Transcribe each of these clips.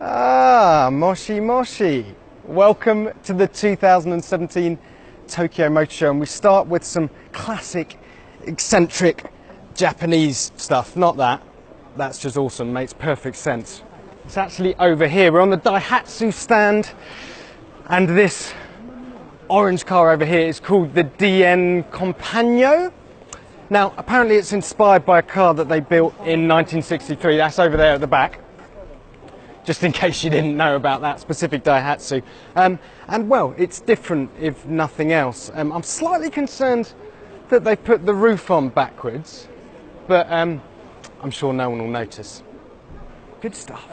Ah, moshi moshi. Welcome to the 2017 Tokyo Motor Show, and we start with some classic, eccentric Japanese stuff. Not that. That's just awesome, makes perfect sense. It's actually over here. We're on the Daihatsu stand, and this orange car over here is called the DN Compagno. Now, apparently it's inspired by a car that they built in 1963. That's over there at the back, just in case you didn't know about that specific Daihatsu. And well, it's different if nothing else. I'm slightly concerned that they put the roof on backwards, but I'm sure no one will notice. Good stuff.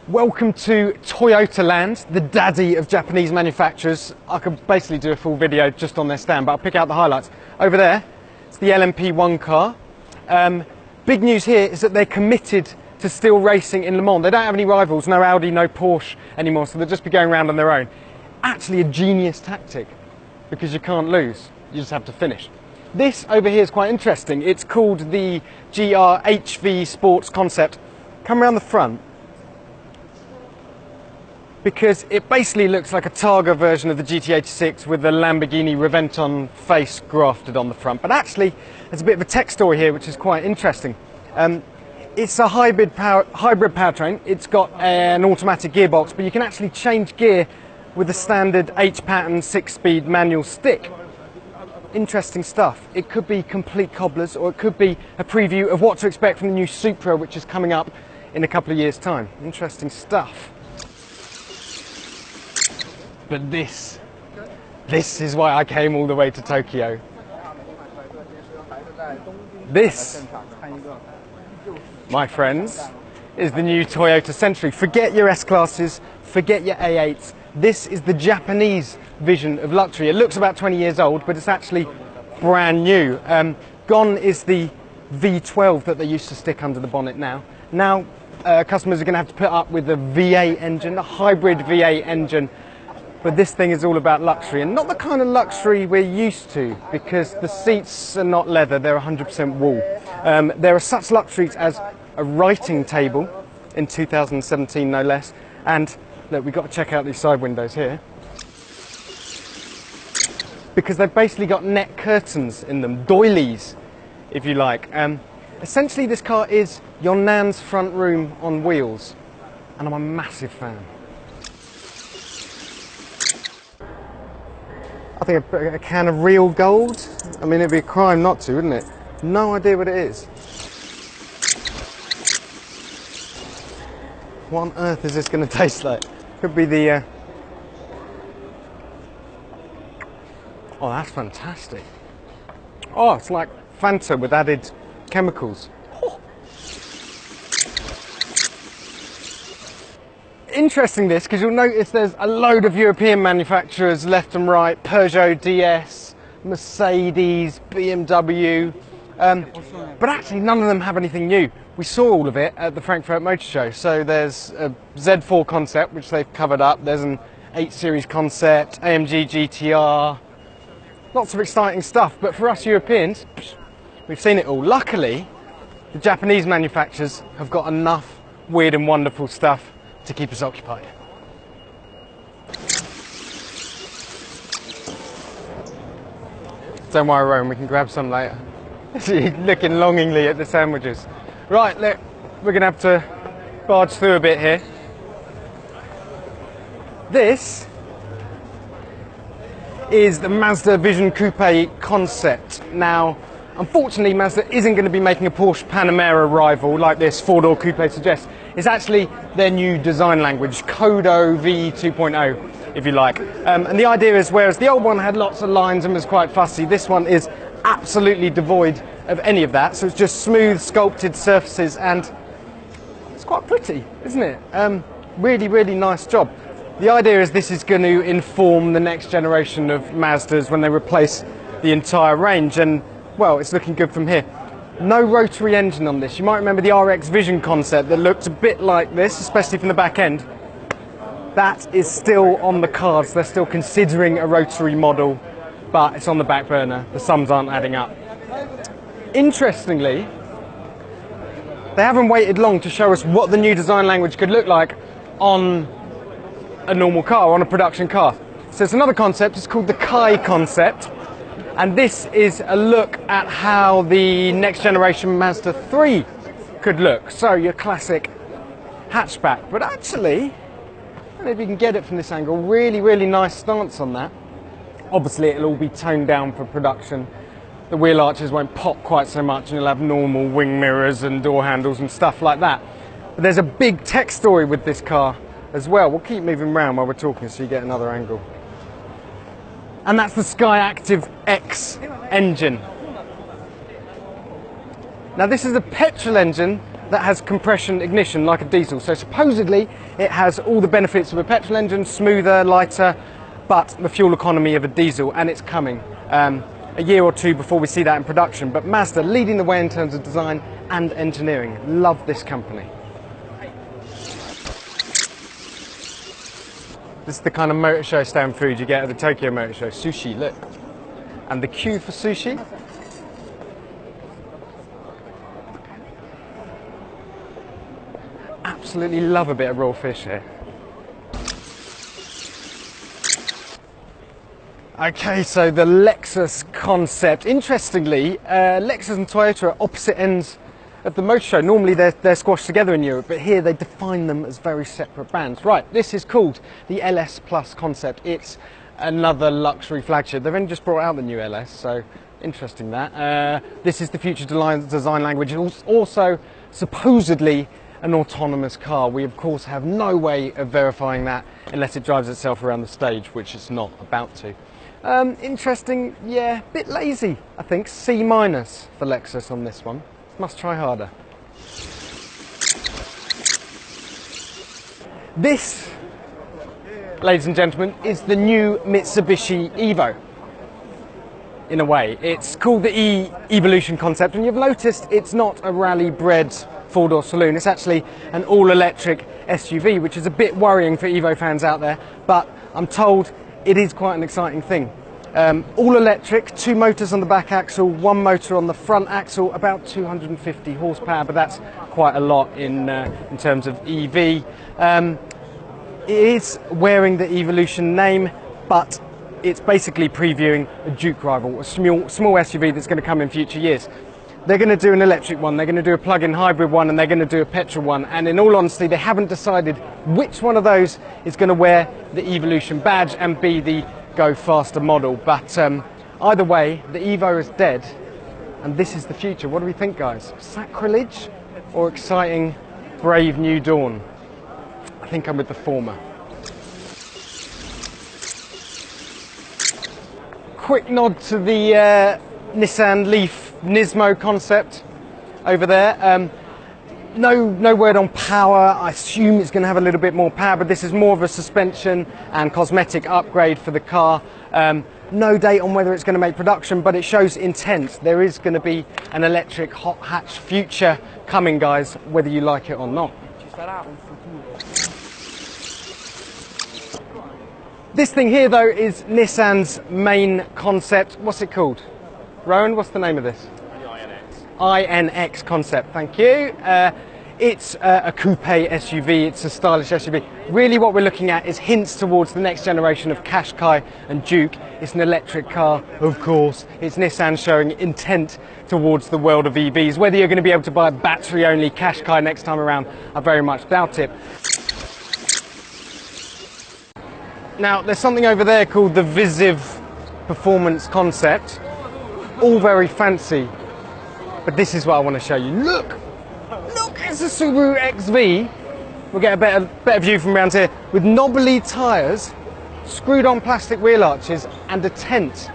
Welcome to Toyota Land, the daddy of Japanese manufacturers. I could basically do a full video just on their stand, but I'll pick out the highlights. Over there, it's the LMP1 car. Big news here is that they're committed to still racing in Le Mans. They don't have any rivals, no Audi, no Porsche anymore, so they'll just be going around on their own. Actually a genius tactic, because you can't lose, you just have to finish. This over here is quite interesting. It's called the GR-HV Sports Concept. Come around the front, because it basically looks like a Targa version of the GT86 with the Lamborghini Reventon face grafted on the front. But actually, there's a bit of a tech story here which is quite interesting. It's a hybrid powertrain. It's got an automatic gearbox, but you can actually change gear with the standard H-pattern 6-speed manual stick. Interesting stuff. It could be complete cobblers, or it could be a preview of what to expect from the new Supra, which is coming up in a couple of years' time. Interesting stuff. But this is why I came all the way to Tokyo. This, my friends, is the new Toyota Century. Forget your S-Classes, forget your A8s. This is the Japanese vision of luxury. It looks about 20 years old, but it's actually brand new. Gone is the V12 that they used to stick under the bonnet now. Now, customers are going to have to put up with a V8 engine, a hybrid V8 engine. But this thing is all about luxury, and not the kind of luxury we're used to, because the seats are not leather, they're 100% wool. There are such luxuries as a writing table in 2017, no less. And look, we've got to check out these side windows here, because they've basically got net curtains in them, doilies, if you like. Essentially, this car is your nan's front room on wheels, and I'm a massive fan. I think a can of real gold. I mean, it'd be a crime not to, wouldn't it? No idea what it is. What on earth is this going to taste like? Could be the... Oh, that's fantastic. Oh, it's like Fanta with added chemicals. Oh. Interesting this, because you'll notice there's a load of European manufacturers left and right. Peugeot DS, Mercedes, BMW, but actually none of them have anything new. We saw all of it at the Frankfurt Motor Show. So there's a Z4 concept, which they've covered up. There's an 8 Series concept, AMG GTR, lots of exciting stuff. But for us Europeans, we've seen it all. Luckily, the Japanese manufacturers have got enough weird and wonderful stuff to keep us occupied. Don't worry, Rowan, we can grab some later. Looking longingly at the sandwiches. Right, look, we're going to have to barge through a bit here. This is the Mazda Vision Coupe concept. Now, unfortunately, Mazda isn't going to be making a Porsche Panamera rival like this four-door coupe suggests. It's actually their new design language, Kodo V 2.0, if you like. And the idea is, whereas the old one had lots of lines and was quite fussy, this one is absolutely devoid of any of that. So it's just smooth, sculpted surfaces, and it's quite pretty, isn't it? Really, really nice job. The idea is this is going to inform the next generation of Mazdas when they replace the entire range, and well, it's looking good from here. No rotary engine on this. You might remember the RX Vision concept that looked a bit like this, especially from the back end. That is still on the cards. They're still considering a rotary model, but it's on the back burner. The sums aren't adding up. Interestingly, they haven't waited long to show us what the new design language could look like on a normal car, on a production car. So it's another concept, it's called the Kai concept. And this is a look at how the next generation Mazda 3 could look. So your classic hatchback, but actually, I don't know if you can get it from this angle, really, really nice stance on that. Obviously it'll all be toned down for production. The wheel arches won't pop quite so much and you'll have normal wing mirrors and door handles and stuff like that. But there's a big tech story with this car as well. We'll keep moving around while we're talking so you get another angle. And that's the Skyactiv X engine. Now this is a petrol engine that has compression ignition like a diesel. So supposedly it has all the benefits of a petrol engine, smoother, lighter, but the fuel economy of a diesel, and it's coming a year or two before we see that in production. But Mazda leading the way in terms of design and engineering. Love this company. This is the kind of motor show stand food you get at the Tokyo Motor Show. Sushi, look. And the queue for sushi. Absolutely love a bit of raw fish here. Okay, so the Lexus concept. Interestingly, Lexus and Toyota are opposite ends of the motor show. Normally they're squashed together in Europe, but here they define them as very separate brands. Right, this is called the LS Plus concept. It's another luxury flagship. They've only just brought out the new LS, so interesting that. This is the future design language. It's also supposedly an autonomous car. We of course have no way of verifying that unless it drives itself around the stage, which it's not about to. Interesting, yeah, bit lazy, I think. C- for Lexus on this one. Must try harder. This, ladies and gentlemen, is the new Mitsubishi Evo. In a way, it's called the E-Evolution concept, and you've noticed it's not a rally-bred four-door saloon. It's actually an all-electric SUV, which is a bit worrying for Evo fans out there, but I'm told it is quite an exciting thing. All electric, 2 motors on the back axle, 1 motor on the front axle, about 250 horsepower, but that's quite a lot in terms of EV. It is wearing the Evolution name, but it's basically previewing a Duke rival, a small SUV that's going to come in future years. They're going to do an electric one, they're going to do a plug-in hybrid one, and they're going to do a petrol one. And in all honesty, they haven't decided which one of those is going to wear the Evolution badge and be the go faster model. But either way, the Evo is dead, and this is the future. What do we think, guys? Sacrilege or exciting, brave new dawn? I think I'm with the former. Quick nod to the Nissan Leaf Nismo concept over there. No word on power. I assume it's going to have a little bit more power, but this is more of a suspension and cosmetic upgrade for the car. No date on whether it's going to make production, but it shows intent. There is going to be an electric hot hatch future coming, guys, whether you like it or not. This thing here, though, is Nissan's main concept. What's it called? Rowan, what's the name of this? INX concept, thank you. It's a coupe SUV, it's a stylish SUV. Really what we're looking at is hints towards the next generation of Qashqai and Duke. It's an electric car, of course. It's Nissan showing intent towards the world of EVs. Whether you're going to be able to buy a battery-only Qashqai next time around, I very much doubt it. Now, there's something over there called the Visiv Performance concept. All very fancy, but this is what I want to show you. Look, it's a Subaru XV. We'll get a better view from around here, with knobbly tyres, screwed on plastic wheel arches, and a tent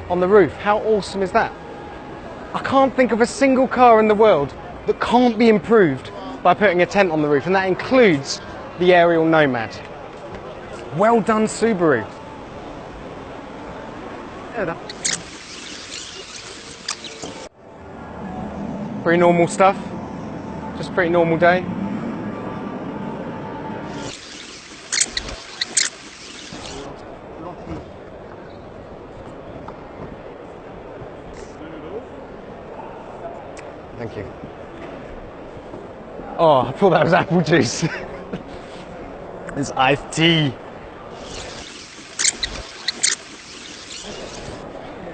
on the roof. How awesome is that? I can't think of a single car in the world that can't be improved by putting a tent on the roof, and that includes the Aerial Nomad. Well done, Subaru. Pretty normal stuff, just a pretty normal day. Thank you. Oh, I thought that was apple juice. It's iced tea.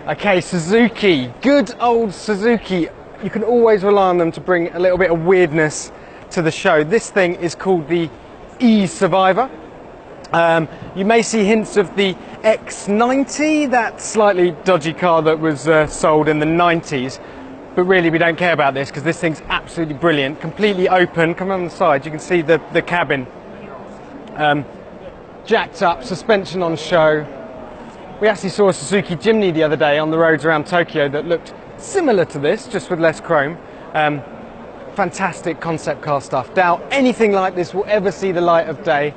Okay, Suzuki, good old Suzuki. You can always rely on them to bring a little bit of weirdness to the show. This thing is called the E-Survivor. You may see hints of the X90, that slightly dodgy car that was sold in the 90s. But really, we don't care about this because this thing's absolutely brilliant. Completely open. Come on the side, you can see the cabin. Jacked up, suspension on show. We actually saw a Suzuki Jimny the other day on the roads around Tokyo that looked similar to this, just with less chrome. Fantastic concept car stuff. Doubt anything like this will ever see the light of day,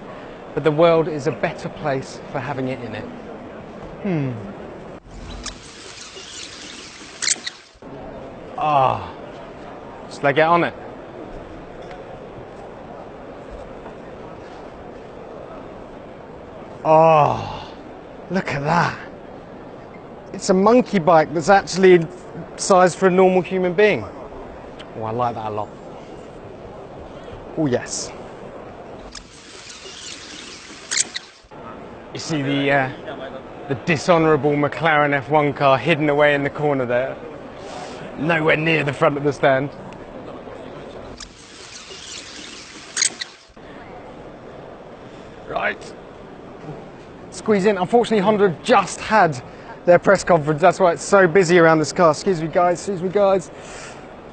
but the world is a better place for having it in it. Ah, just let get on it. Oh, look at that. It's a monkey bike that's actually sized for a normal human being. Oh, I like that a lot. Oh, yes. You see the dishonourable McLaren F1 car hidden away in the corner there. Nowhere near the front of the stand. Right. Squeeze in. Unfortunately, Honda just had their press conference. That's why it's so busy around this car. Excuse me, guys. Excuse me, guys.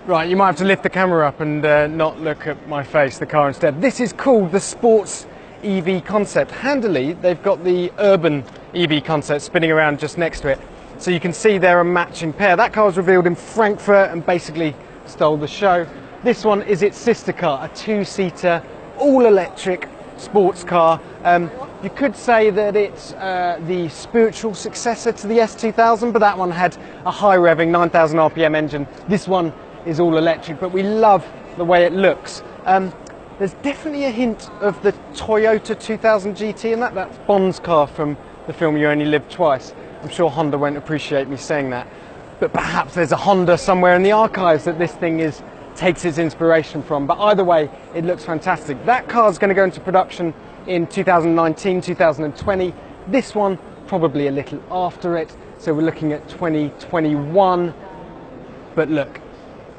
Right, you might have to lift the camera up and not look at my face, the car instead. This is called the Sports EV Concept. Handily, they've got the Urban EV Concept spinning around just next to it. So you can see they're a matching pair. That car was revealed in Frankfurt and basically stole the show. This one is its sister car, a two-seater, all-electric sports car. You could say that it's the spiritual successor to the S2000, but that one had a high revving 9,000 RPM engine. This one is all electric, but we love the way it looks. There's definitely a hint of the Toyota 2000 GT in that. That's Bond's car from the film You Only Live Twice. I'm sure Honda won't appreciate me saying that, but perhaps there's a Honda somewhere in the archives that this thing takes its inspiration from. But either way, it looks fantastic. That car's going to go into production in 2019, 2020. This one probably a little after it, so we're looking at 2021. But look,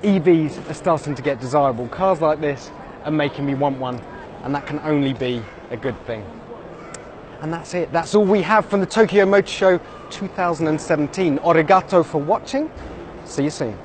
EVs are starting to get desirable. Cars like this are making me want one, and that can only be a good thing. And that's it. That's all we have from the Tokyo Motor Show 2017. Arigato for watching. See you soon.